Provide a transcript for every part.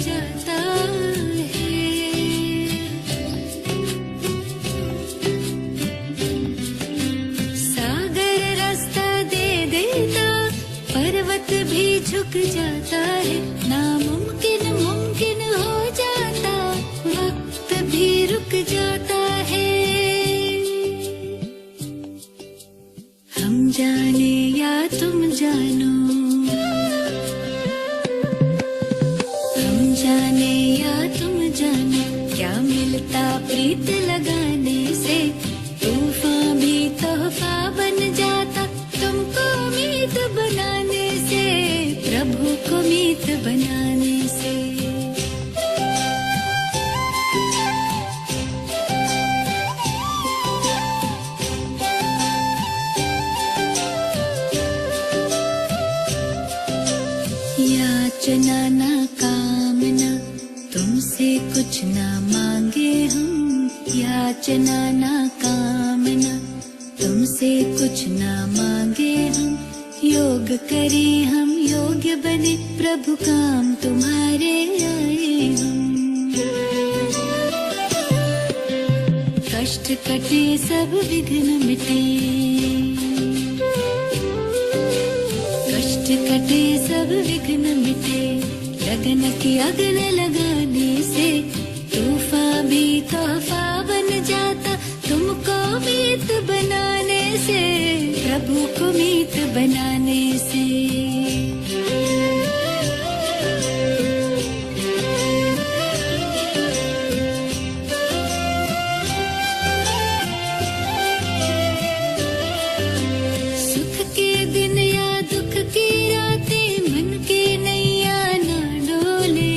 जाता है। सागर रास्ता दे देता, पर्वत भी झुक जाता है। नामुमकिन मुमकिन हो जाता, वक्त भी रुक जाता है। हम जाने या तुम जानो, हम जाने या तुम जानो, क्या मिलता प्रीत लगाने से। तूफान भी तोहफा बन जाता, तुमको मीत बनाने से, प्रभु को मीत बनाने से। याचना ना कामना, तुमसे कुछ ना मांगे हम। याचना ना कामना, तुमसे कुछ ना मांगे हम। योग करें हम, योग्य बने, प्रभु काम तुम्हारे आए हम। कष्ट कटे सब विघ्न मिटे, कष्ट कटे सब विघ्न मिटे। लगन की अग्न लगाने से, तूफान भी तोहफा बन जाता, तुमको मीत बनाने से, प्रभु को मीत बनाने से। सुख के दिन या दुख की रातें, मन के नैया ना डोले।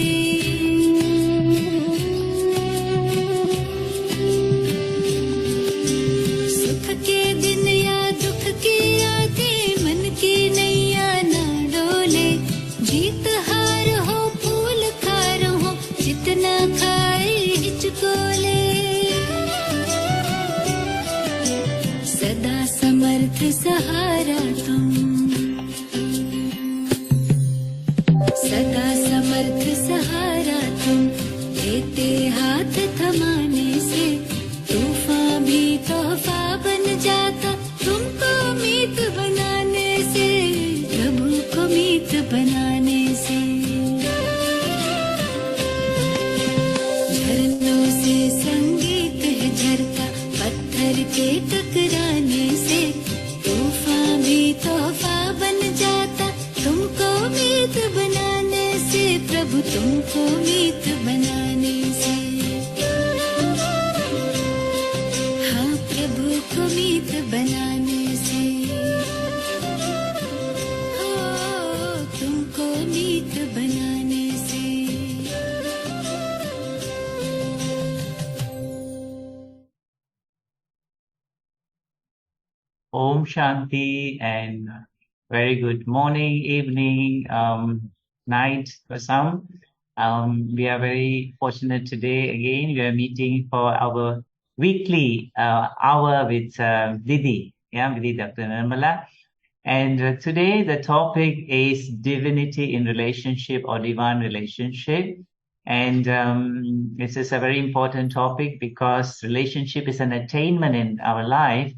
सुख के दिन या दुख की रातें, मन की नैया ना डोले। जीत हार हो फूल खार हो, जितना खाए हिचकोले। सदा समर्थ सहारा तुम, सदा समर्थ सहारा तुम। देते हाथ थमाने से, तूफान भी तोहफा बन जाता, तुमको मीत बनाने से, प्रभु को मीत बनाने से। झरनों से संगीत है झरता, पत्थर के टकराने से, तूफान भी तोहफा बन जाता, तुमको मीत बनाने से, प्रभु तुमको मीत बनाने से। हाँ, प्रभु को मीत बनाने से, हो तुमको मीत बनाने से। Om Shanti and very good morning, evening, night for some. We are very fortunate today again. We are meeting for our weekly hour with Didi, with Dr. Nirmala. And today the topic is divinity in relationship or divine relationship. And this is a very important topic because relationship is an attainment in our life.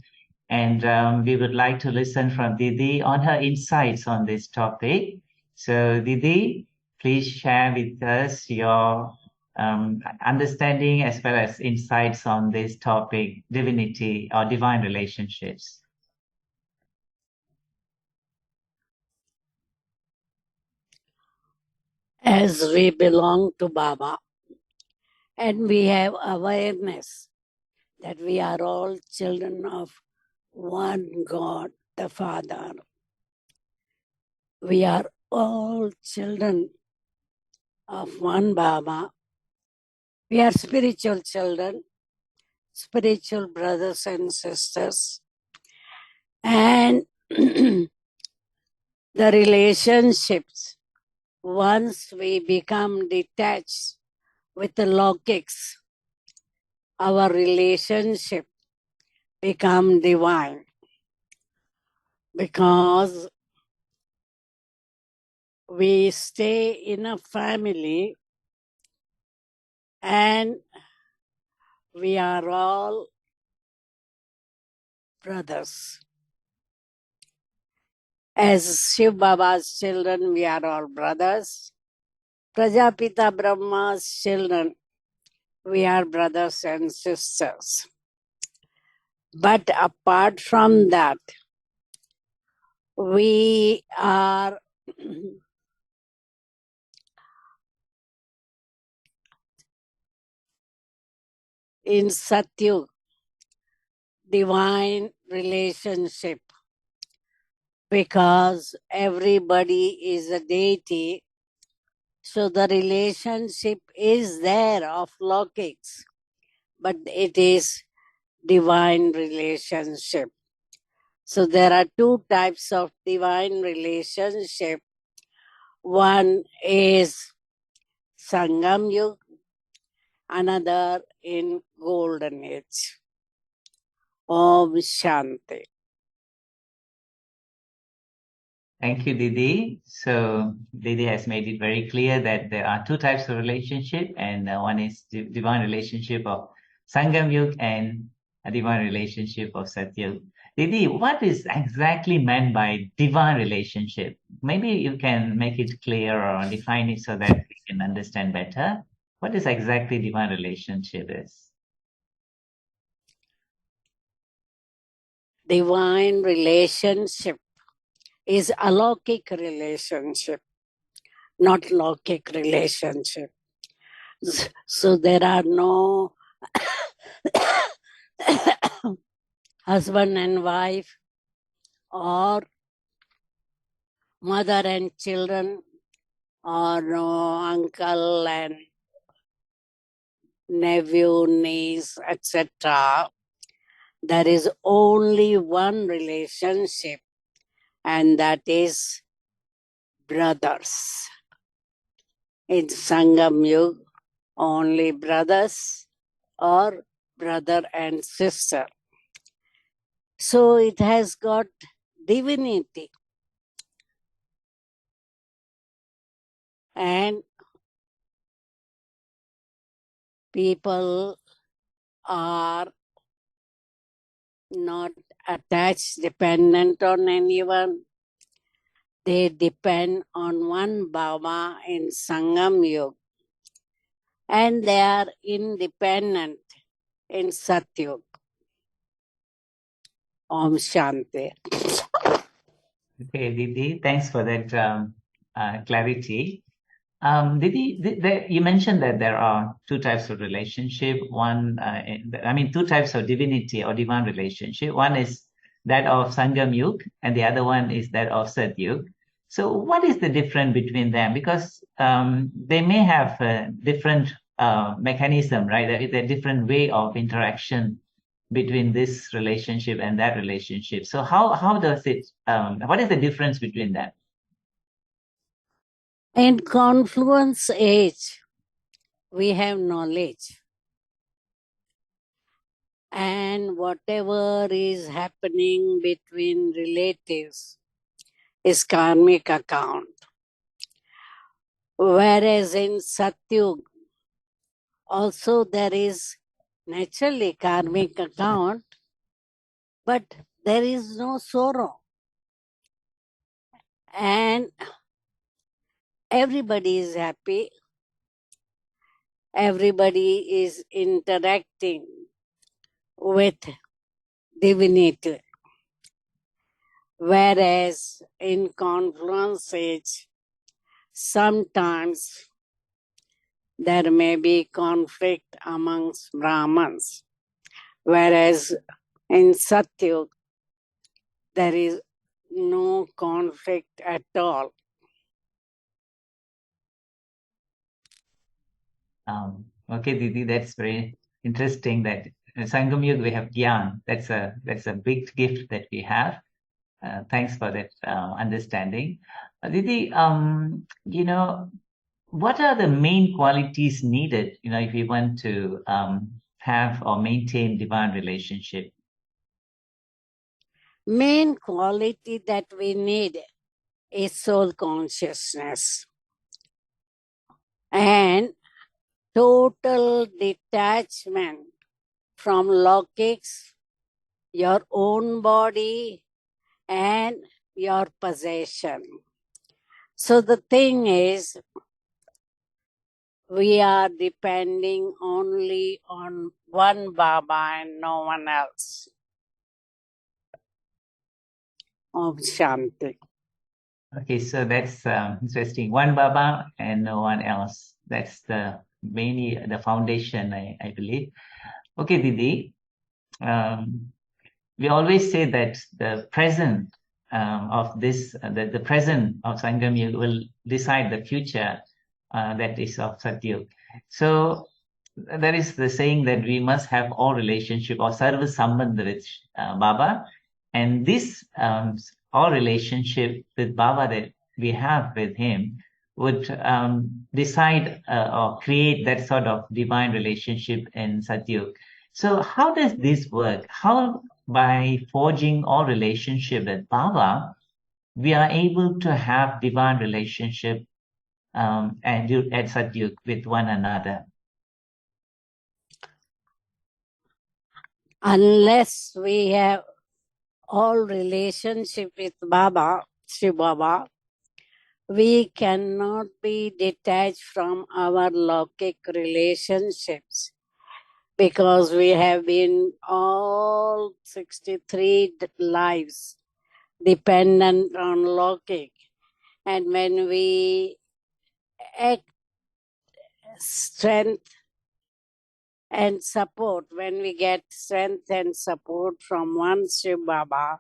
And we would like to listen from Didi on her insights on this topic. So Didi, please share with us your understanding as well as insights on this topic, divinity or divine relationships. As we belong to Baba and we have awareness that we are all children of one God, the Father. We are all children of one Baba. We are spiritual children, spiritual brothers and sisters. And the relationships, once we become detached with the logics, our relationship become divine, because we stay in a family and we are all brothers. As Shiv Baba's children, we are all brothers. Prajapita Brahma's children, we are brothers and sisters. But apart from that, we are in Satyug, divine relationship, because everybody is a deity. So the relationship is there of lokics, but it is divine relationship. So there are two types of divine relationship. One is Sangam Yug, another in Golden Age. Om Shanti. Thank you, Didi. So Didi has made it very clear that there are two types of relationship, and one is divine relationship of Sangam Yug and a divine relationship of Satyug. Didi, what is exactly meant by divine relationship? Maybe you can make it clear or define it so that we can understand better. What is exactly divine relationship is? Divine relationship is alaukic relationship, not laukic relationship. So there are no husband and wife or mother and children or no uncle and nephew, niece, etc. There is only one relationship, and that is brothers. In Sangam Yug, only brothers or brother and sister. So it has got divinity. And people are not attached, dependent on anyone. They depend on one Baba in Sangam Yug. And they are independent in Satyug. Om Shanti. Okay, Didi, thanks for that clarity. Didi, you mentioned that there are two types of relationship. One, two types of divinity or divine relationship. One is that of Sangam Yug, and the other one is that of Sat Yug. So, what is the difference between them? Because they may have a different mechanism, right? There is a different way of interaction between this relationship and that relationship. So, how does it? What is the difference between them? In confluence age, we have knowledge. And whatever is happening between relatives is karmic account. Whereas in Satyug, also there is naturally karmic account, but there is no sorrow. And everybody is happy. Everybody is interacting with divinity. Whereas in confluence age, sometimes there may be conflict amongst Brahmins. Whereas in Satyug, there is no conflict at all. Okay, Didi, that's very interesting that in Sangam Yuga we have Gyan. That's a big gift that we have. Thanks for that understanding. Didi, what are the main qualities needed, if you want to have or maintain divine relationship? Main quality that we need is soul consciousness. And total detachment from logics, your own body, and your possession. So the thing is, we are depending only on one Baba and no one else. Om Shanti. Okay, so that's interesting. One Baba and no one else. That's the mainly the foundation, I believe. Okay, Didi. We always say that the present of this, the present of Sangam will decide the future that is of Satyug. So there is the saying that we must have all relationship or service sambandh with Baba, and this all relationship with Baba that we have with him would decide or create that sort of divine relationship in Satyug. So how does this work? How by forging all relationship with Baba, we are able to have divine relationship and at Satyug with one another? Unless we have all relationship with Baba, Shiv Baba, we cannot be detached from our logic relationships because we have been all 63 lives dependent on logic. And when we act strength and support, when we get strength and support from one Shiv Baba,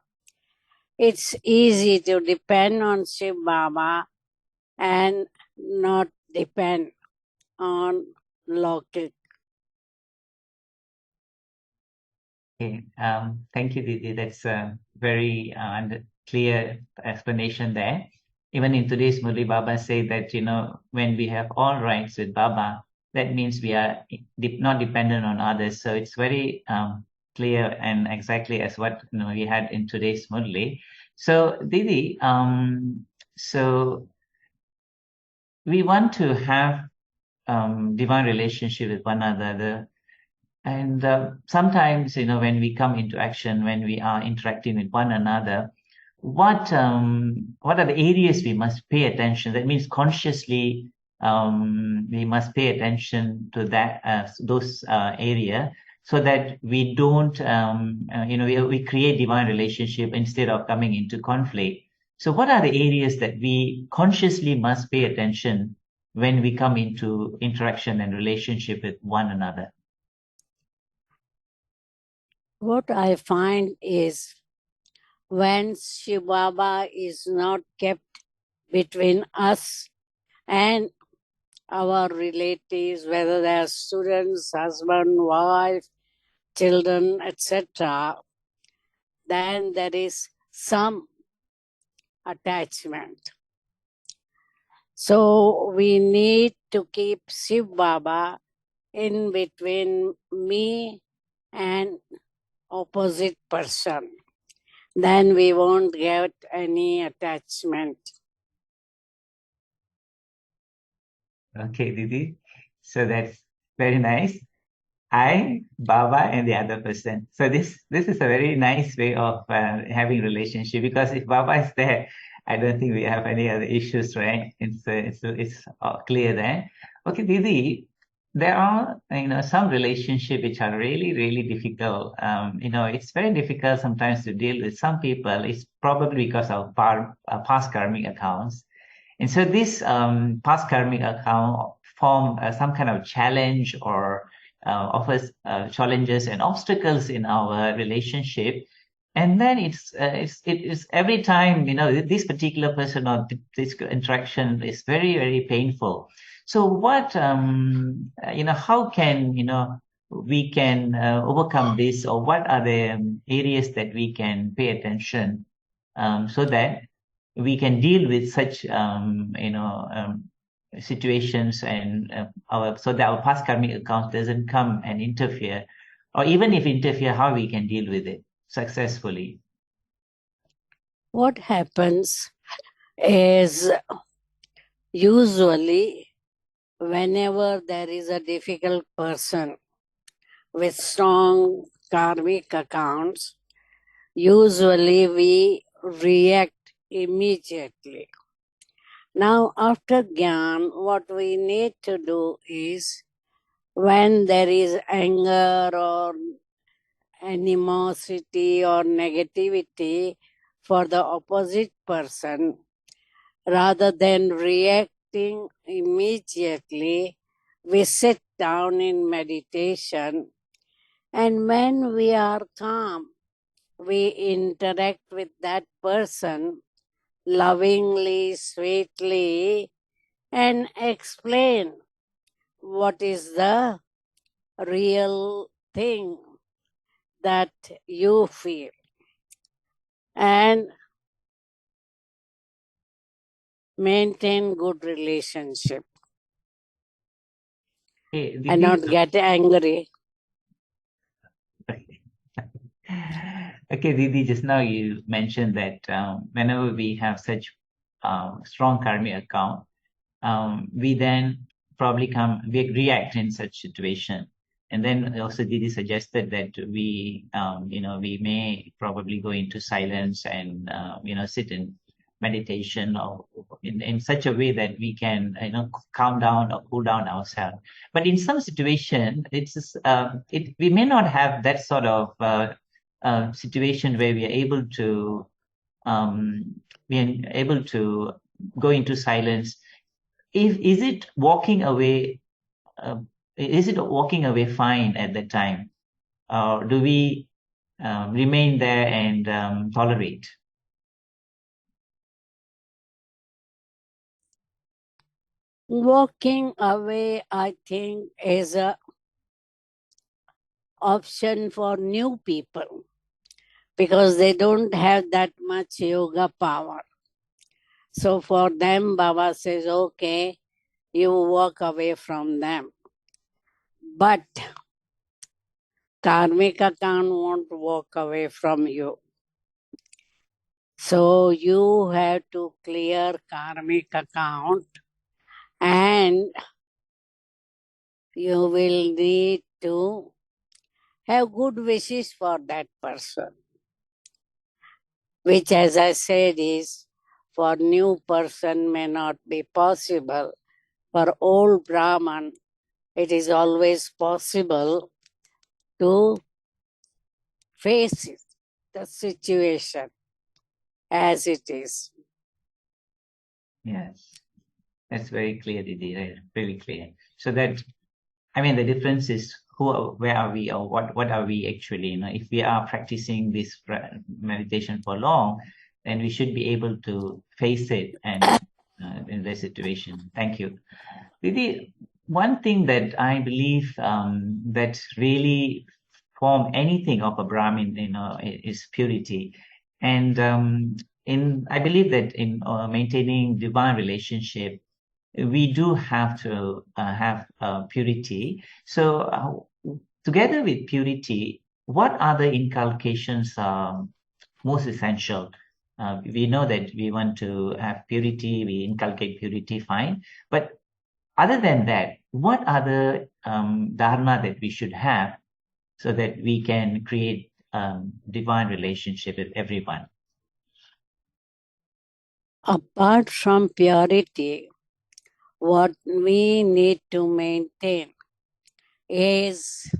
it's easy to depend on Shiv Baba and not depend on logic. Okay, thank you, Didi. That's a very clear explanation there. Even in today's Murli, Baba say that, when we have all rights with Baba, that means we are not dependent on others. So it's very clear and exactly as what we had in today's Murli. So Didi, so we want to have divine relationship with one another. And sometimes, when we come into action, when we are interacting with one another, what are the areas we must pay attention? That means consciously we must pay attention to those area, so that we don't, we create divine relationship instead of coming into conflict. So what are the areas that we consciously must pay attention when we come into interaction and relationship with one another? What I find is when Shiv Baba is not kept between us and our relatives, whether they are students, husband, wife, children, etc., then there is some attachment. So we need to keep Shiv Baba in between me and opposite person. Then we won't get any attachment. Okay, Didi. So that's very nice. I, Baba, and the other person. So this is a very nice way of having relationship, because if Baba is there, I don't think we have any other issues, right? It's clear there. Okay, Didi, there are some relationship which are really really difficult. It's very difficult sometimes to deal with some people. It's probably because of past karmic accounts. And so this past karmic account form some kind of challenge or offers challenges and obstacles in our relationship. And then it is every time, this particular person or this interaction is very, very painful. So what, how can, we can overcome this, or what are the areas that we can pay attention so that we can deal with such situations, and so that our past karmic account doesn't come and interfere, or even if interfere, how we can deal with it successfully. What happens is usually whenever there is a difficult person with strong karmic accounts, usually we react immediately. Now, after Gyan, what we need to do is when there is anger or animosity or negativity for the opposite person, rather than reacting immediately, we sit down in meditation, and when we are calm, we interact with that person lovingly, sweetly, and explain what is the real thing that you feel, and maintain good relationship Hey, and Didi, not get angry. okay, Didi, just now you mentioned that whenever we have such strong karmic account, we then probably we react in such situation. And then also Didi suggested that we may probably go into silence and, sit in meditation or in such a way that we can, calm down or cool down ourselves. But in some situation, we may not have that sort of situation where we are able to go into silence. Is it walking away? Uh, is it walking away fine at that time, or do we remain there and tolerate? Walking away, I think, is a option for new people because they don't have that much yoga power. So for them, Baba says, okay, you walk away from them. But karmic account won't walk away from you. So you have to clear karmic account, and you will need to have good wishes for that person, which, as I said, is for new person may not be possible. For old Brahman, it is always possible to face it, the situation as it is. Yes, that's very clear, Didi. Very clear. So that, I mean, the difference is where are we, or what are we actually? If we are practicing this meditation for long, then we should be able to face it and in the situation. Thank you, Didi. One thing that I believe that really form anything of a Brahmin, is purity, and I believe that in maintaining divine relationship, we do have to have purity. So, together with purity, what other inculcations are most essential? We know that we want to have purity, we inculcate purity, fine. But other than that, what other dharma that we should have so that we can create divine relationship with everyone? Apart from purity, what we need to maintain is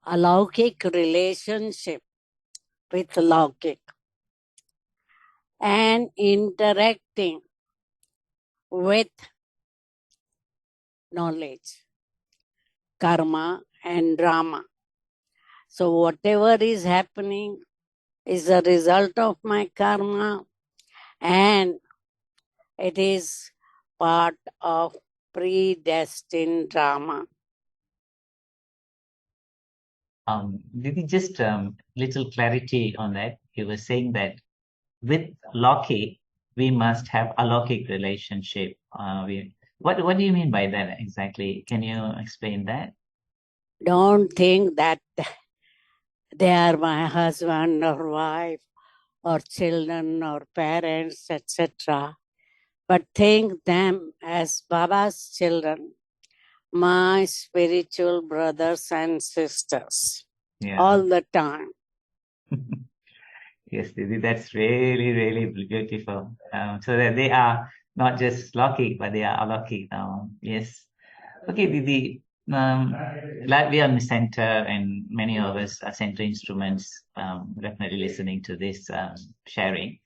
a Laukik relationship with Laukik and interacting with knowledge, karma, and drama. So, whatever is happening is a result of my karma, and it is part of predestined drama. Maybe just little clarity on that. You were saying that with Loki, we must have a Alokik relationship. What do you mean by that exactly? Can you explain that? Don't think that they are my husband or wife or children or parents, etc. but think them as Baba's children, my spiritual brothers and sisters, Yeah. all the time. Yes, Didi, that's really, really beautiful. So that they are not just Lokik, but they are Alokik. Yes. Okay, Didi. Like we are in the center, and many of us are center instruments. Definitely listening to this sharing.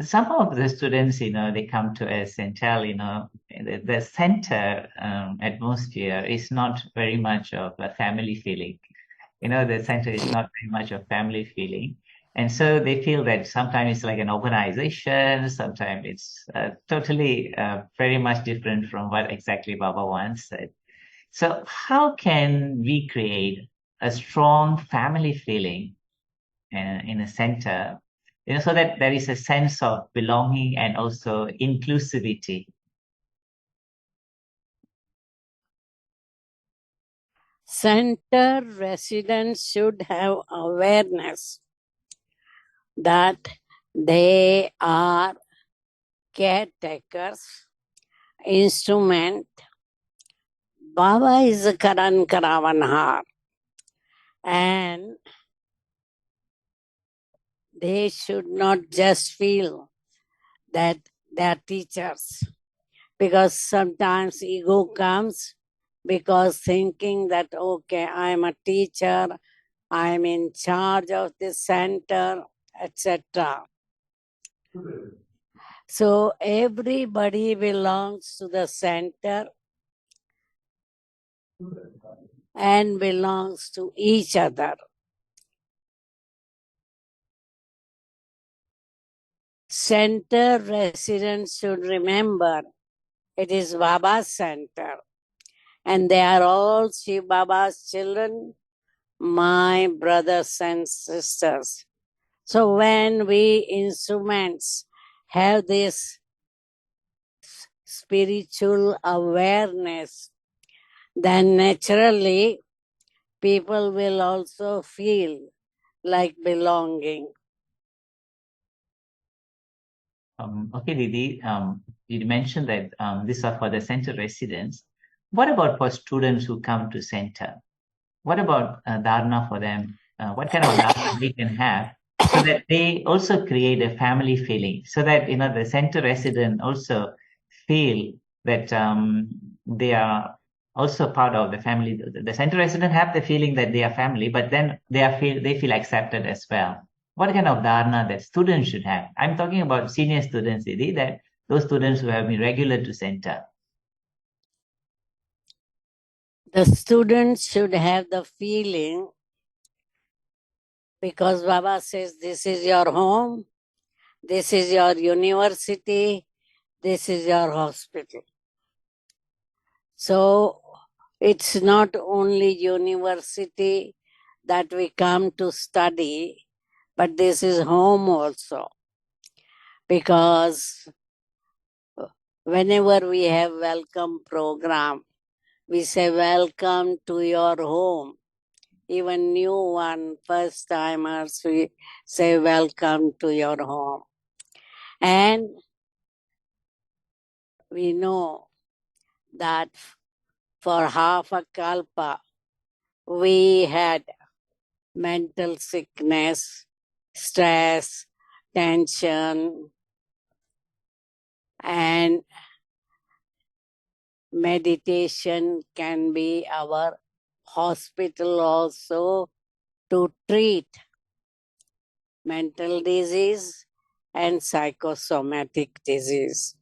Some of the students, they come to us and tell, the center atmosphere is not very much of a family feeling. The center is not very much a family feeling. And so they feel that sometimes it's like an organization, sometimes it's totally very much different from what exactly Baba once said. So how can we create a strong family feeling in a center, so that there is a sense of belonging and also inclusivity? Center residents should have awareness that they are caretakers, instrument. Baba is a Karan Karavanhar, and they should not just feel that they are teachers, because sometimes ego comes because thinking that, okay, I am a teacher, I am in charge of this center, etc. So everybody belongs to the center and belongs to each other. Center residents should remember it is Baba's center, and they are all Shiv Baba's children, my brothers and sisters. So when we instruments have this spiritual awareness, then naturally people will also feel like belonging. Okay, Didi, you mentioned that these are for the center residents. What about for students who come to center? What about dharna for them? What kind of dharna we can have so that they also create a family feeling, so that the center resident also feel that they are also part of the family. The center resident have the feeling that they are family, but then they feel accepted as well. What kind of dharna that students should have? I'm talking about senior students, Didi, that those students who have been regular to center. The students should have the feeling, because Baba says this is your home, this is your university, this is your hospital. So it's not only university that we come to study, but this is home also. Because whenever we have welcome program, we say welcome to your home. Even new one, first timers, we say welcome to your home. And we know that for half a kalpa, we had mental sickness, stress, tension, and meditation can be our hospital also to treat mental disease and psychosomatic disease.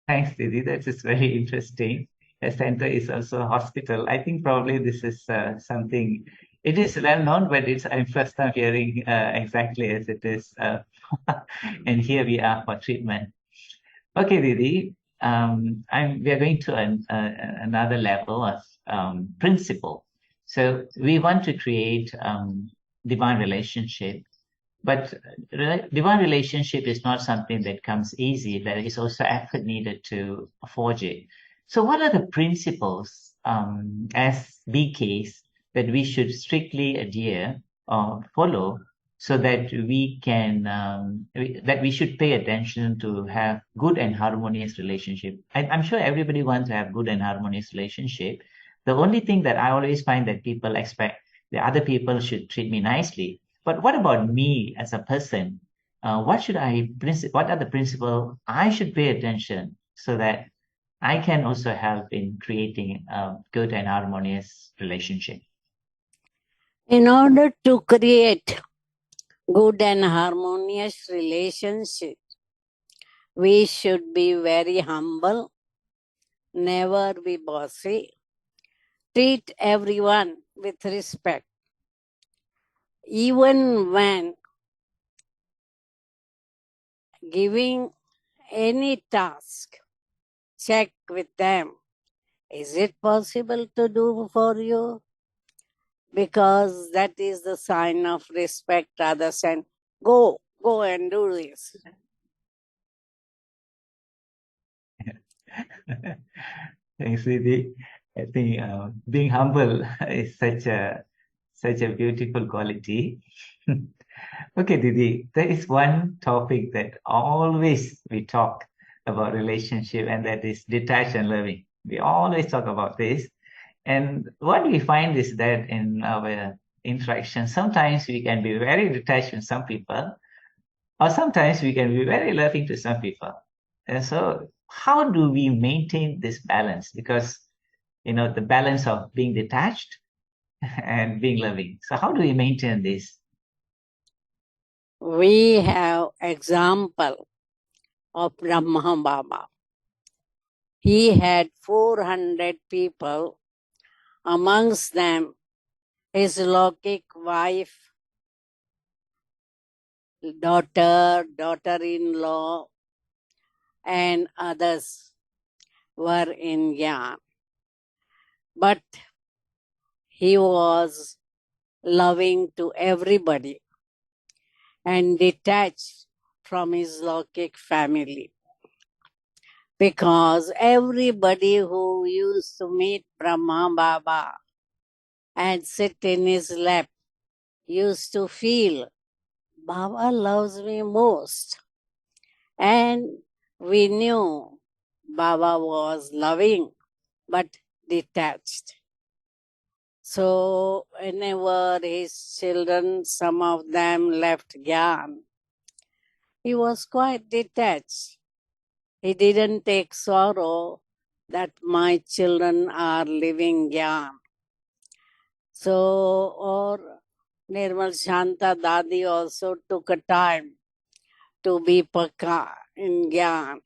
Thanks, Didi. That is very interesting. A center is also a hospital. I think probably this is something, it is well known, but I'm first time hearing exactly as it is. And here we are for treatment. Okay, Didi, we are going to another level of principle. So we want to create divine relationship, but divine relationship is not something that comes easy. There is also effort needed to forge it. So what are the principles as BKs that we should strictly adhere or follow so that we can that we should pay attention to have good and harmonious relationship. I'm sure everybody wants to have good and harmonious relationship. The only thing that I always find that people expect the other people should treat me nicely. But what about me as a person? What are the principles I should pay attention so that I can also help in creating a good and harmonious relationship? In order to create good and harmonious relationship, we should be very humble, never be bossy, treat everyone with respect. Even when giving any task, check with them. Is it possible to do for you? Because that is the sign of respect rather than go and do this. Thanks, Didi. I think being humble is such a beautiful quality. Okay, Didi, there is one topic that always we talk about relationship, and that is detached and loving. We always talk about this. And what we find is that in our interaction, sometimes we can be very detached with some people, or sometimes we can be very loving to some people. And so, how do we maintain this balance? Because, the balance of being detached and being loving. So, how do we maintain this? We have example of Brahma Baba. He had 400 people, amongst them his Lokik wife, daughter-in-law, and others were in Gyan. But he was loving to everybody and detached from his Lokik family. Because everybody who used to meet Brahma Baba and sit in his lap used to feel Baba loves me most. And we knew Baba was loving but detached. So whenever his children, some of them left Gyan, he was quite detached. He didn't take sorrow that my children are living Gyan. So, or Nirmal Shanta Dadi also took a time to be Paka in Gyan.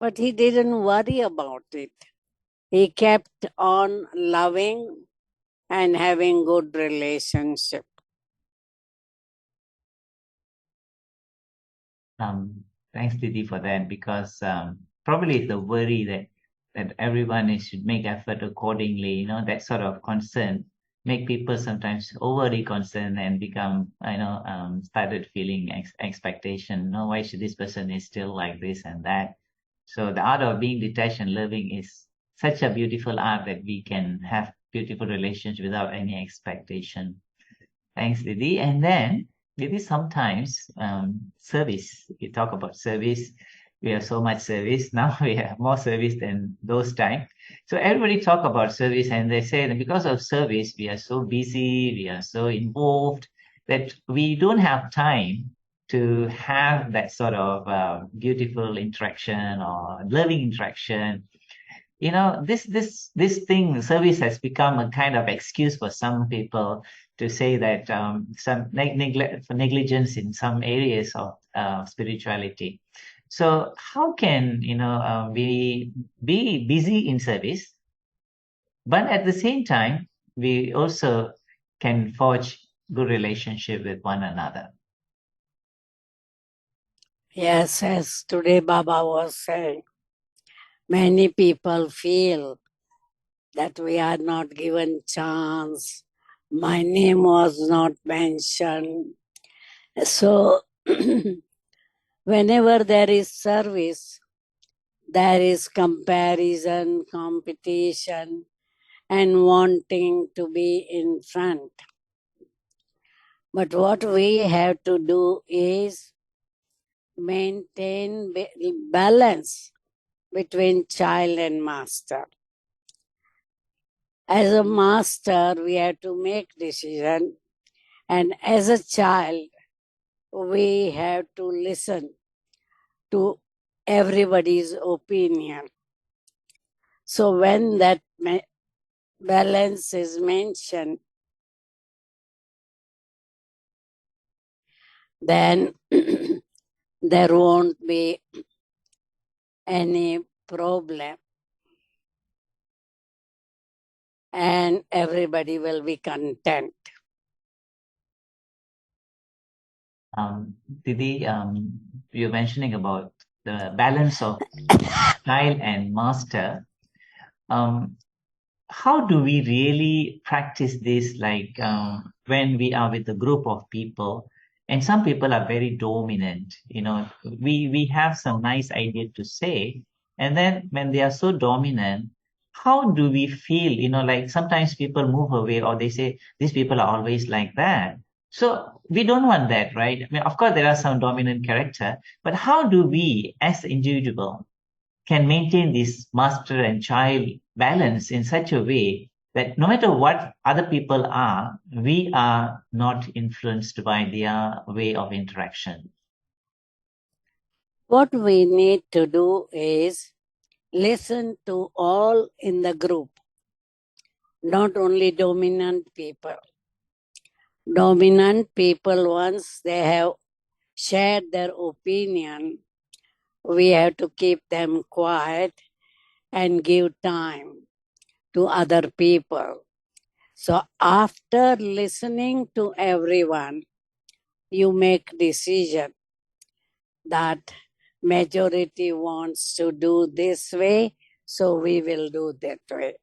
But he didn't worry about it. He kept on loving and having good relationship. Thanks, Didi, for that, because probably it's the worry that everyone should make effort accordingly. That sort of concern make people sometimes overly concerned and become, started feeling expectation. No, why should this person is still like this and that? So the art of being detached and loving is such a beautiful art that we can have beautiful relations without any expectation. Thanks, Didi. And then maybe sometimes service. We talk about service. We have so much service. Now we have more service than those times. So everybody talk about service, and they say that because of service, we are so busy, we are so involved that we don't have time to have that sort of beautiful interaction or loving interaction. This thing, service has become a kind of excuse for some people to say that some negligence in some areas of spirituality. So how can we be busy in service, but at the same time we also can forge good relationship with one another? Yes, as today Baba was saying, many people feel that we are not given chance. My name was not mentioned. So whenever there is service, there is comparison, competition, and wanting to be in front. But what we have to do is maintain balance between child and master. As a master, we have to make decision, and as a child, we have to listen to everybody's opinion. So when that balance is mentioned, then there won't be any problem, and everybody will be content. Didi, you're mentioning about the balance of child and master. How do we really practice this, like when we are with a group of people and some people are very dominant, we have some nice idea to say, and then when they are so dominant, how do we feel, like sometimes people move away or they say these people are always like that. So we don't want that, right? I mean, of course there are some dominant character, but how do we as individual can maintain this master and child balance in such a way that no matter what other people are, we are not influenced by their way of interaction? What we need to do is listen to all in the group, not only dominant people. Dominant people, once they have shared their opinion, we have to keep them quiet and give time to other people. So after listening to everyone, you make decision that majority wants to do this way, so we will do that way.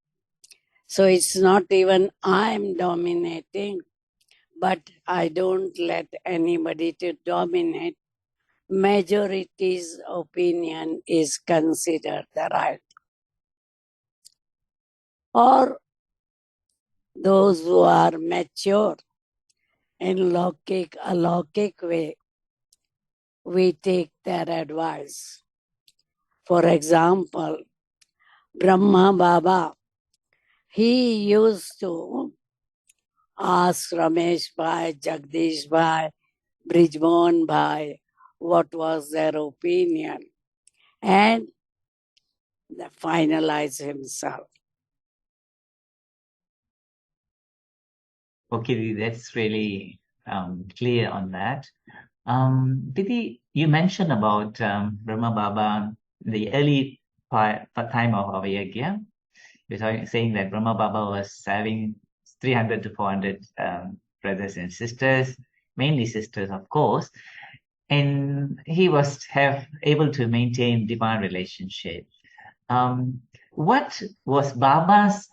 So it's not even I'm dominating, but I don't let anybody to dominate. Majority's opinion is considered the right. Or those who are mature in alaukic way, we take their advice. For example, Brahma Baba, he used to ask Ramesh Bhai, Jagdish Bhai, Brijmohan Bhai, what was their opinion, and finalize himself. Okay, that's really clear on that. Didi, you mentioned about Brahma Baba, the early time of our yajna. You're saying that Brahma Baba was having 300 to 400 brothers and sisters, mainly sisters, of course, and he was able to maintain divine relationship. What was Baba's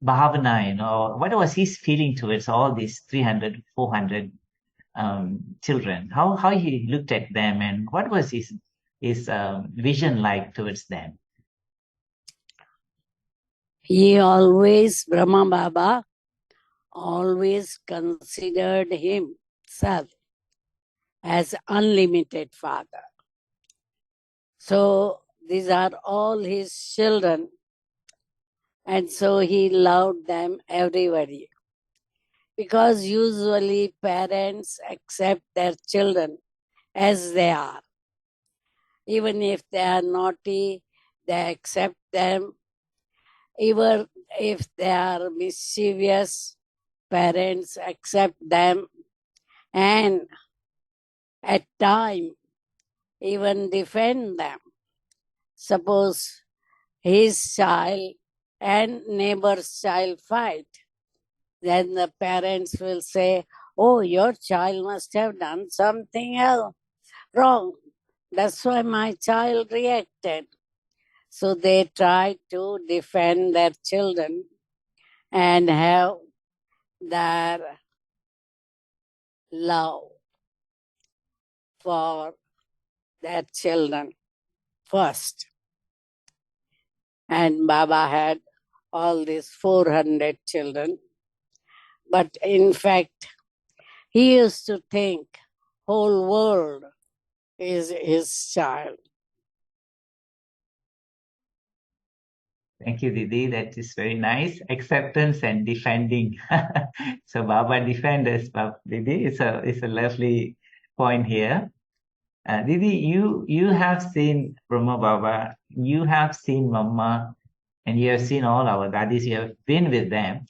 bhavana, what was his feeling towards all these 300, 400 children? How he looked at them, and what was his vision like towards them? Brahma Baba, always considered himself as unlimited father. So these are all his children, and so he loved them, everybody. Because usually parents accept their children as they are. Even if they are naughty, they accept them. Even if they are mischievous, parents accept them, and at time even defend them. Suppose his child and neighbor's child fight, then the parents will say, oh, your child must have done something else wrong. That's why my child reacted. So they try to defend their children and have their love for their children first. And Baba had all these 400 children. But in fact, He used to think whole world is his child. Thank you, Didi. That is very nice. Acceptance and defending. So Baba defend us, Didi. It's a lovely point here. Didi, you have seen Brahma Baba, you have seen Mama, and you have seen all our daddies. You have been with them.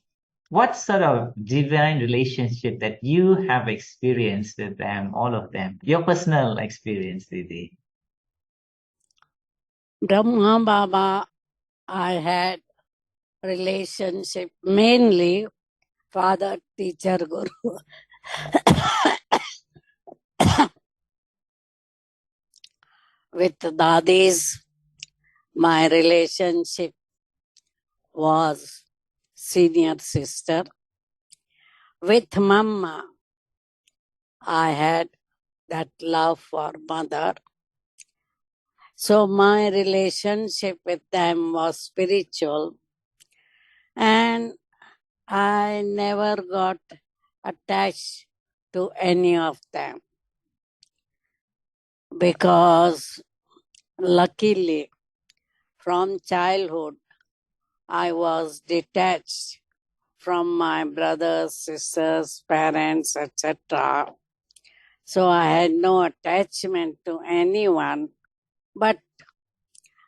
What sort of divine relationship that you have experienced with them, all of them? Your personal experience, Didi. Brahma Baba, I had relationship mainly father, teacher, guru. With dadis, my relationship was senior sister. With mama, I had that love for mother. So my relationship with them was spiritual, and I never got attached to any of them because luckily from childhood I was detached from my brothers, sisters, parents, etc. So I had no attachment to anyone but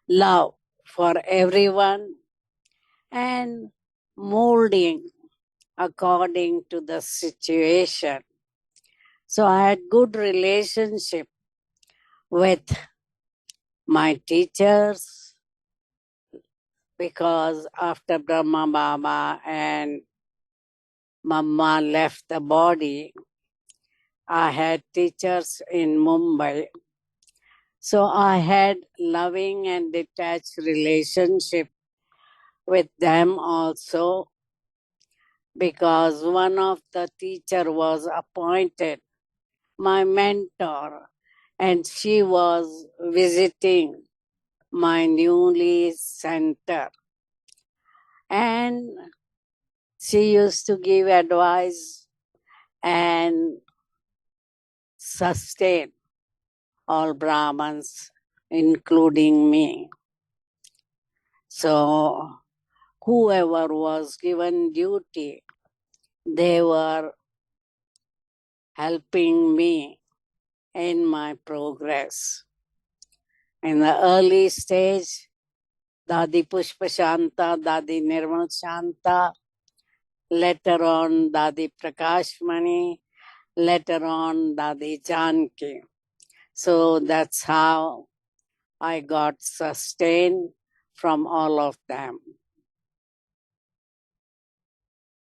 love for everyone and molding according to the situation. So I had good relationship with my teachers because after Brahma Baba and Mama left the body, I had teachers in Mumbai. So I had loving and detached relationship with them also because one of the teacher was appointed my mentor and she was visiting my newly center and she used to give advice and sustain all Brahmins including me. So whoever was given duty, they were helping me in my progress. In the early stage, Dadi Pushpa Shanta, Dadi Nirmal Shanta, later on Dadi Prakash Mani, later on Dadi Janki. So that's how I got sustained from all of them.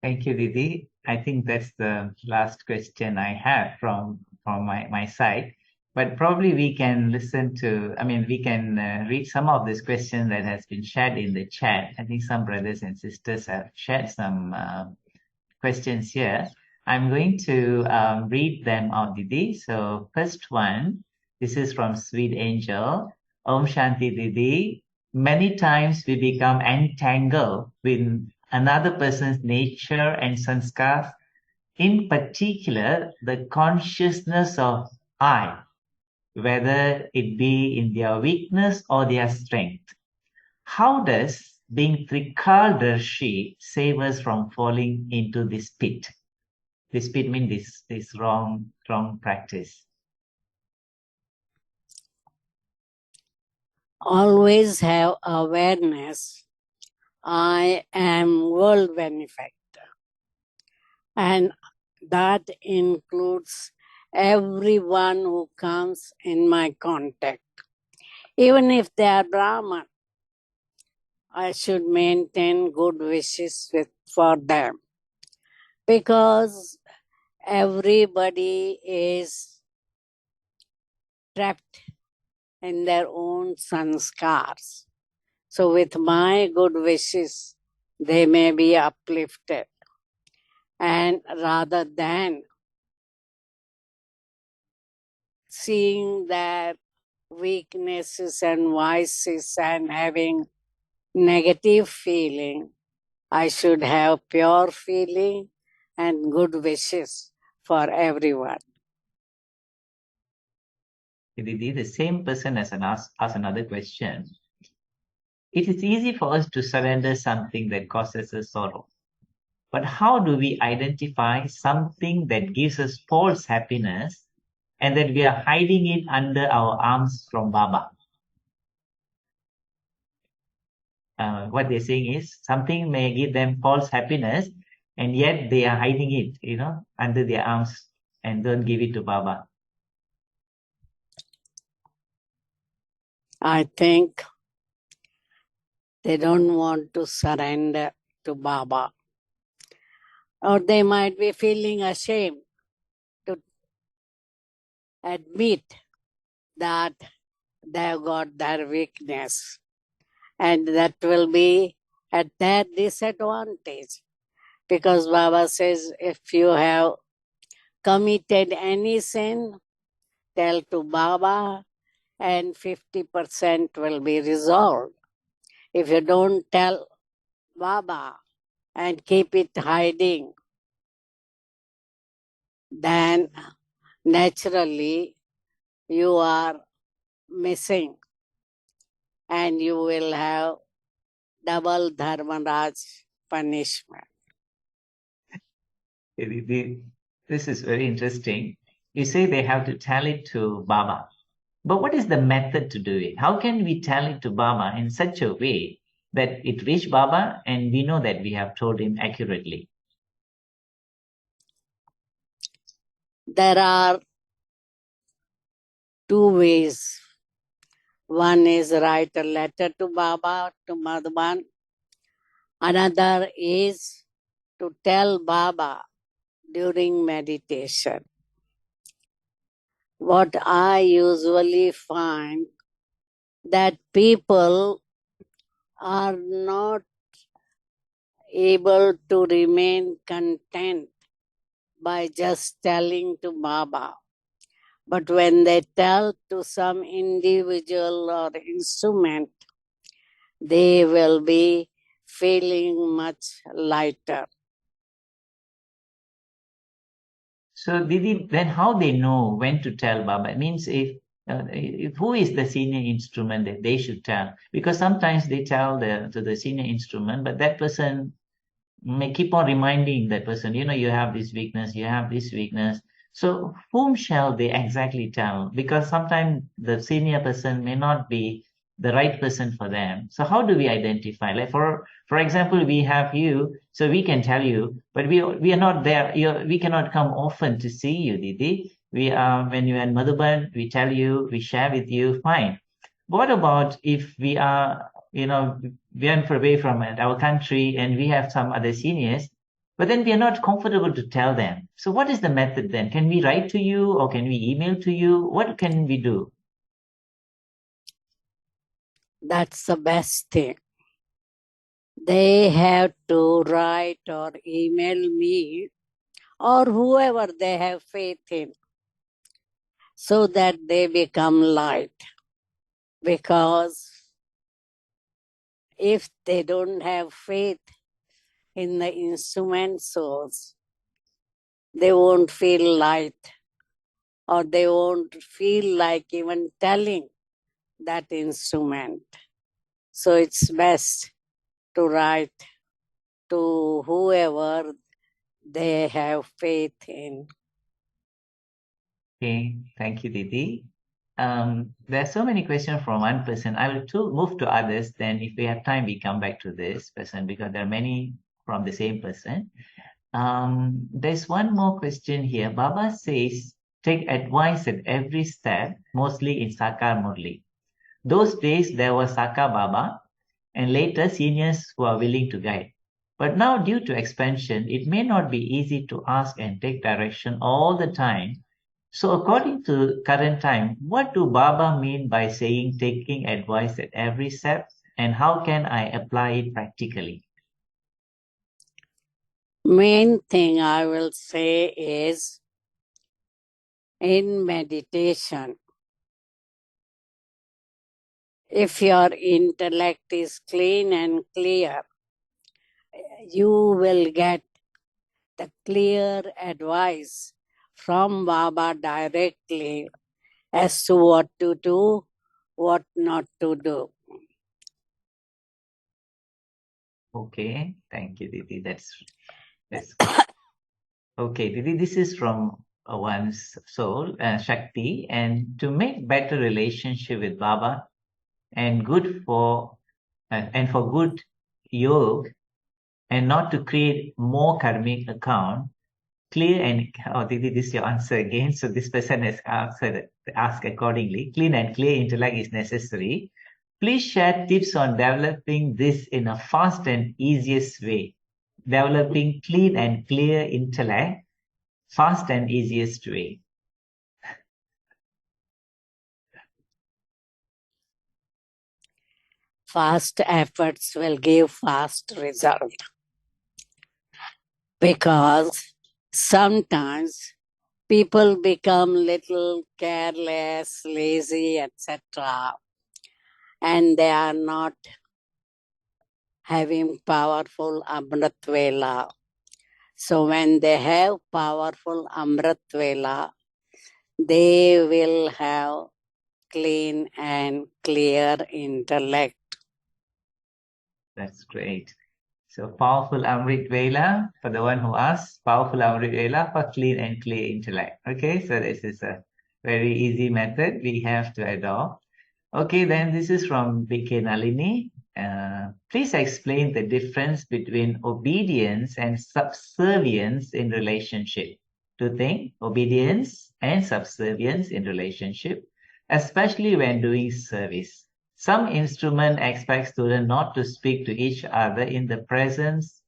Thank you, Didi. I think that's the last question I have from my side. But probably we can listen to, we can read some of these questions that has been shared in the chat. I think some brothers and sisters have shared some questions here. I'm going to read them out, Didi. So first one, this is from Sweet Angel. Om Shanti, Didi. Many times we become entangled with another person's nature and sanskar, in particular, the consciousness of I, whether it be in their weakness or their strength. How does being Trikaldarshi save us from falling into this pit? This pit means this wrong practice. Always have awareness. I am world benefactor. And that includes everyone who comes in my contact. Even if they are Brahman, I should maintain good wishes for them. Because everybody is trapped in their own sanskars. So with my good wishes, they may be uplifted. And rather than seeing their weaknesses and vices and having negative feeling, I should have pure feeling and good wishes for everyone. Didi, the same person has asked another question. It is easy for us to surrender something that causes us sorrow. But how do we identify something that gives us false happiness and that we are hiding it under our arms from Baba? What they're saying is something may give them false happiness and yet they are hiding it, under their arms and don't give it to Baba. I think they don't want to surrender to Baba. Or they might be feeling ashamed to admit that they have got their weakness. And that will be at their disadvantage. Because Baba says, if you have committed any sin, tell to Baba and 50% will be resolved. If you don't tell Baba and keep it hiding, then naturally you are missing and you will have double Dharmaraj punishment. This is very interesting. You say they have to tell it to Baba. But what is the method to do it? How can we tell it to Baba in such a way that it reach Baba and we know that we have told him accurately? There are two ways. One is write a letter to Baba, to Madhvan. Another is to tell Baba during meditation. What I usually find that people are not able to remain content by just telling to Baba. But when they tell to some individual or instrument, they will be feeling much lighter. So Didi, then how they know when to tell Baba? It means if who is the senior instrument that they should tell? Because sometimes they tell to the senior instrument, but that person may keep on reminding that person, you have this weakness, you have this weakness. So whom shall they exactly tell? Because sometimes the senior person may not be the right person for them. So how do we identify? Like for example, we have you, so we can tell you, but we are not there. We cannot come often to see you, Didi. We are when you're in Madhuban, we tell you, we share with you, fine. What about if we are, we are away from our country and we have some other seniors, but then we are not comfortable to tell them. So what is the method then? Can we write to you or can we email to you? What can we do? That's the best thing. They have to write or email me or whoever they have faith in so that they become light. Because if they don't have faith in the instrument souls, they won't feel light or they won't feel like even telling that instrument. So it's best to write to whoever they have faith in. Okay, thank you, Didi. There are so many questions from one person. I will move to others. Then if we have time, we come back to this person because there are many from the same person. There's one more question here. Baba says, take advice at every step, mostly in Sakar Murli. Those days, there was Saka Baba and later seniors who are willing to guide. But now, due to expansion, it may not be easy to ask and take direction all the time. So according to current time, what do Baba mean by saying taking advice at every step and how can I apply it practically? Main thing I will say is in meditation, if your intellect is clean and clear, you will get the clear advice from Baba directly as to what to do, what not to do. Okay, thank you, Didi. That's okay, Didi. This is from one's soul, Shakti, and to make better relationship with Baba and good for and for good yoga and not to create more karmic account. Clear and Didi, this is your answer again. So this person has asked accordingly. Clean and clear intellect is necessary. Please share tips on developing this in a fast and easiest way. Developing clean and clear intellect, fast and easiest way. Fast efforts will give fast result, because sometimes people become little careless, lazy, etc., and they are not having powerful Amrit Vela. So when they have powerful Amrit Vela, they will have clean and clear intellect. That's great. So powerful Amrit Vela, for the one who asked, powerful Amrit Vela for clean and clear intellect. Okay, so this is a very easy method we have to adopt. Okay, then this is from BK Nalini. Please explain the difference between obedience and subservience in relationship. To think obedience and subservience in relationship, especially when doing service. Some instrument expect students not to speak to each other in the presence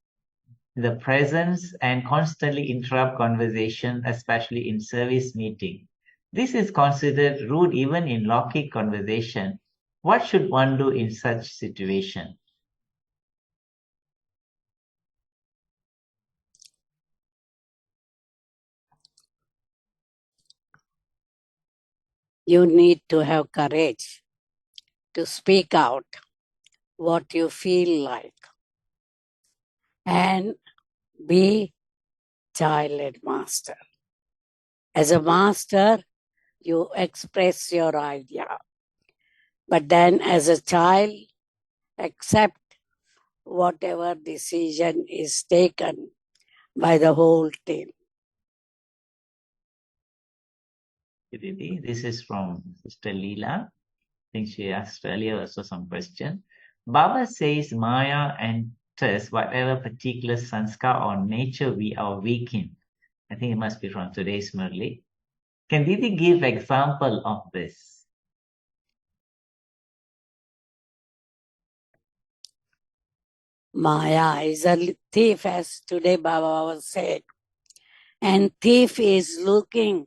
and constantly interrupt conversation, especially in service meeting. This is considered rude even in Lokik conversation. What should one do in such situation? You need to have courage to speak out what you feel like and be child master. As a master, you express your idea, but then as a child, accept whatever decision is taken by the whole team. This is from Sister Leela. I think she asked earlier also some question. Baba says Maya enters whatever particular sanskar or nature we are weak in. I think it must be from today's Murli. Can Didi give example of this? Maya is a thief, as today Baba was said, and thief is looking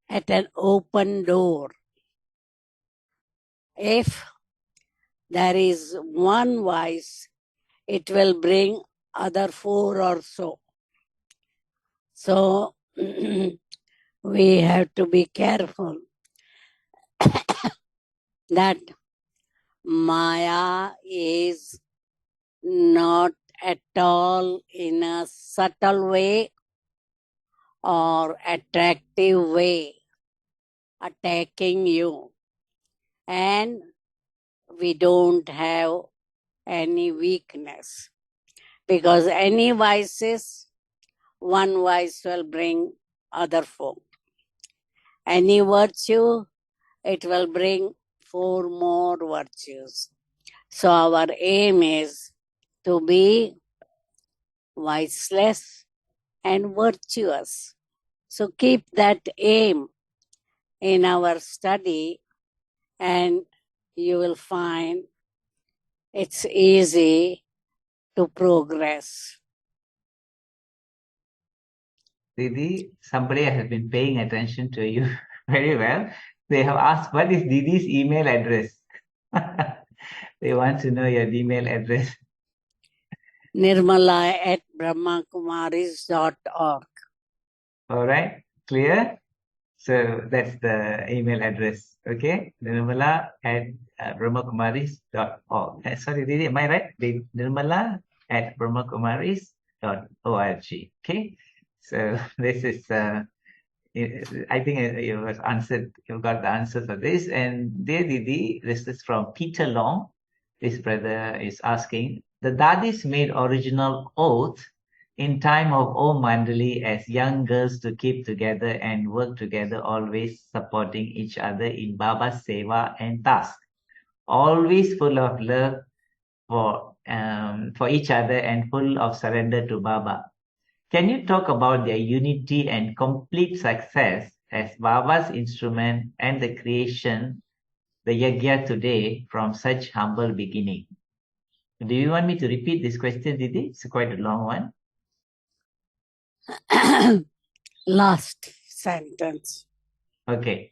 at an open door. If there is one voice, it will bring other four or so. So we have to be careful that Maya is not at all in a subtle way or attractive way attacking you, and we don't have any weakness, because any vices, one vice will bring other four. Any virtue, it will bring four more virtues. So our aim is to be viceless and virtuous. So keep that aim in our study, and you will find it's easy to progress. Didi, somebody has been paying attention to you very well. They have asked, what is Didi's email address? They want to know your email address. Nirmala@brahmakumaris.org. All right, clear? So that's the email address. Okay, nirmala@brahmakumaris.org. Sorry, Didi, am I right? Nirmala@brahmakumaris.org. Okay, so this is I think you was answered. You got the answer for this. And dear Didi, this is from Peter Long. This brother is asking: the Dadis made original oath in time of Om Mandali as young girls to keep together and work together, always supporting each other in Baba's seva and task. Always full of love for each other and full of surrender to Baba. Can you talk about their unity and complete success as Baba's instrument and the creation, the Yagya today, from such humble beginning? Do you want me to repeat this question, Didi? It's quite a long one. Last sentence. Okay.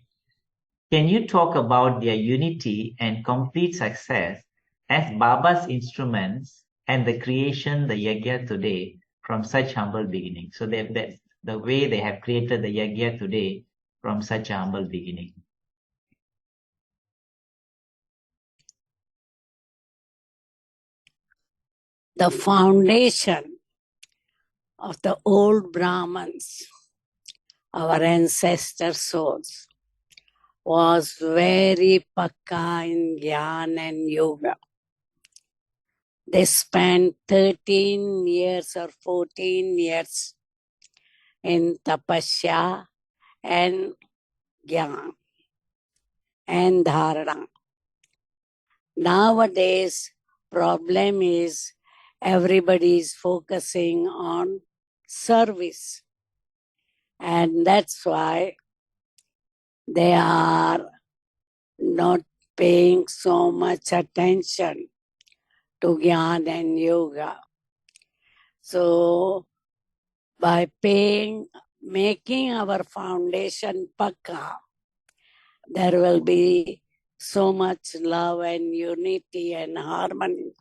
Can you talk about their unity and complete success as Baba's instruments and the creation, the Yagya today, from such humble beginning? So that's the way they have created the Yagya today from such a humble beginning. The foundation of the old Brahmins, our ancestor souls, was very pakka in Gyan and Yoga. They spent 13 years or 14 years in tapasya and Gyan and Dharana. Nowadays, problem is everybody is focusing on service. And that's why they are not paying so much attention to Gyan and Yoga. So, by making our foundation pakka, there will be so much love and unity and harmony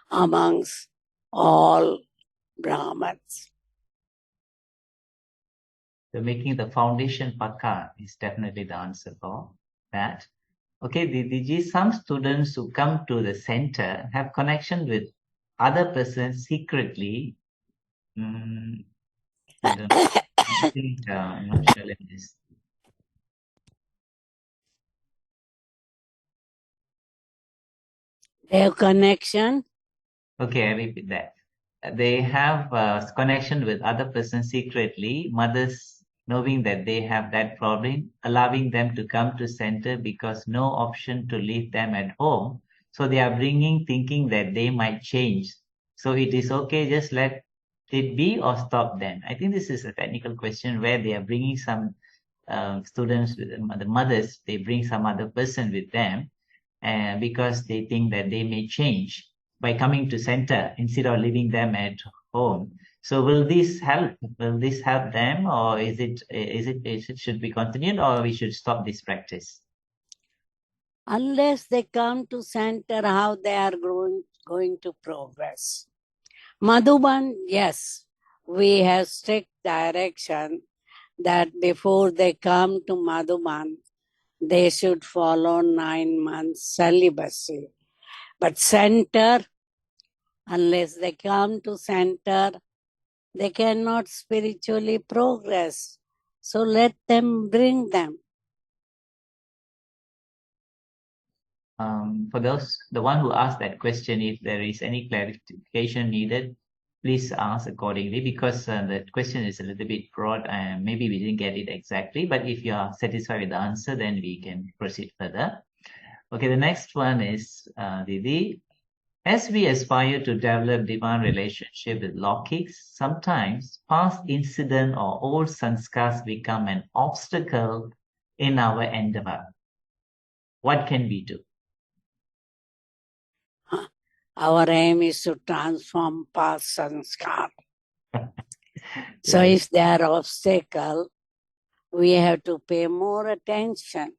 amongst all Brahmins. So making the foundation pakka is definitely the answer for that. Okay, Didiji, some students who come to the center have connection with other persons secretly. I don't know. I think I'm not sure in this. They have connection. Okay, I repeat that. They have connection with other persons secretly, mothers knowing that they have that problem, allowing them to come to center because no option to leave them at home. So they are bringing thinking that they might change. So it is okay, just let it be or stop them. I think this is a technical question where they are bringing some students, the mothers, they bring some other person with them because they think that they may change by coming to center instead of leaving them at home. So will this help? Will this help them, or is it should be continued, or we should stop this practice? Unless they come to center, how they are going to progress. Madhuban, yes, we have strict direction that before they come to Madhuban, they should follow 9 months celibacy. But center, unless they come to center, they cannot spiritually progress. So let them bring them. For the one who asked that question, if there is any clarification needed, please ask accordingly, because the question is a little bit broad and maybe we didn't get it exactly. But if you are satisfied with the answer, then we can proceed further. Okay, the next one is Didi. As we aspire to develop divine relationship with Lokis, sometimes past incident or old sanskars become an obstacle in our endeavor. What can we do? Our aim is to transform past sanskar. So Right. if there are obstacles, we have to pay more attention.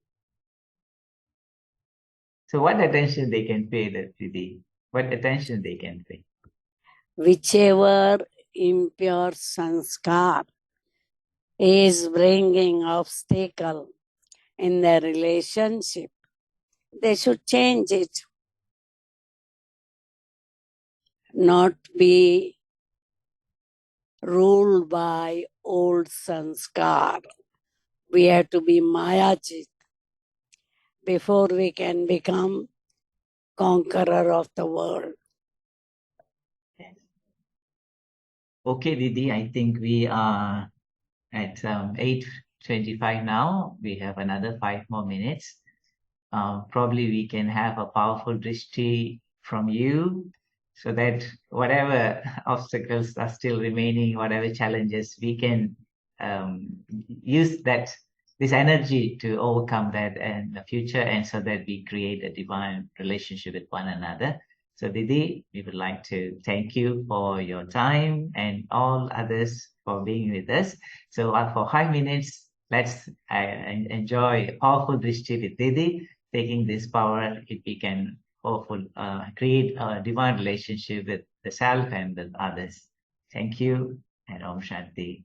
So what attention they can pay, that Didi? What attention they can pay? Whichever impure sanskar is bringing obstacle in their relationship, they should change it. Not be ruled by old sanskar. We have to be Mayachit before we can become conqueror of the world. Okay, Didi, I think we are at 8:25 now. We have another 5 more minutes. Probably we can have a powerful drishti from you so that whatever obstacles are still remaining, whatever challenges, we can use this energy to overcome that in the future, and so that we create a divine relationship with one another. So Didi, we would like to thank you for your time and all others for being with us. So for 5 minutes, let's enjoy a powerful drishti with Didi. Taking this power, if we can create a divine relationship with the self and with others. Thank you, and Om Shanti.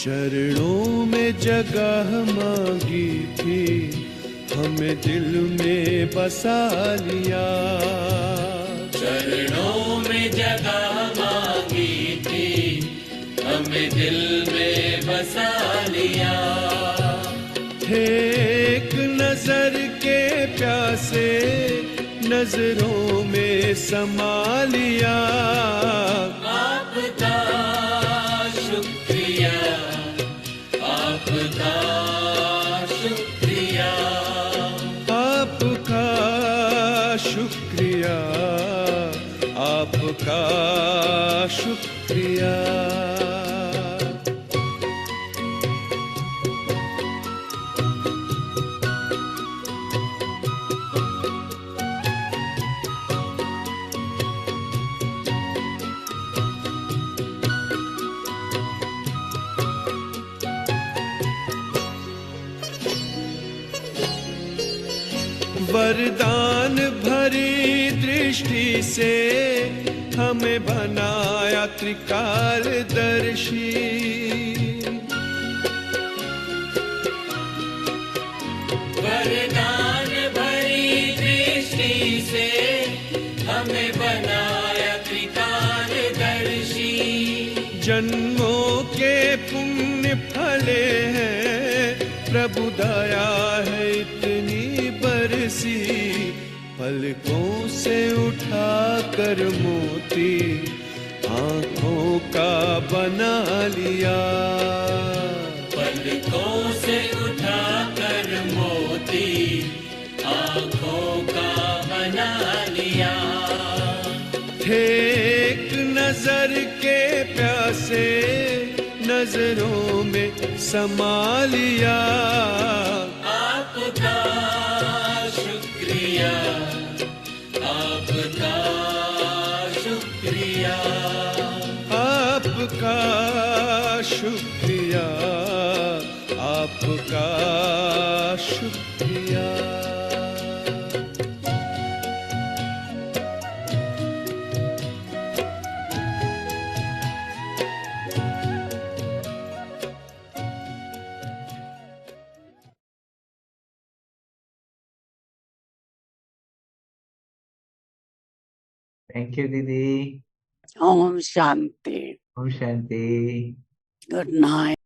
चरणों में जगह मांगी थी, हमें दिल में बसा लिया। चरणों में जगह मांगी थी, हमें दिल में बसा लिया। थे एक नजर के प्यासे, नजरों में समा लिया। आपका शुक्रिया, आपका शुक्रिया, आपका शुक्रिया, आपका शुक्रिया। वरदान भरी दृष्टि से हमें बनाया त्रिकालदर्शी। वरदान भरी दृष्टि से हमें बनाया त्रिकालदर्शी। जन्मों के पुण्य फले हैं, प्रभु दया है इतनी बरसी। पलकों से उठा कर मोती आंखों का बना लिया। पलकों से उठा कर मोती आंखों का बना लिया। थे एक नजर के प्यासे, नजरों में समा लिया। आपका शुक्रिया, आपका शुक्रिया, आपका शुक्रिया, आपका शुक्रिया। Thank you, Didi. Om Shanti. Om Shanti. Good night.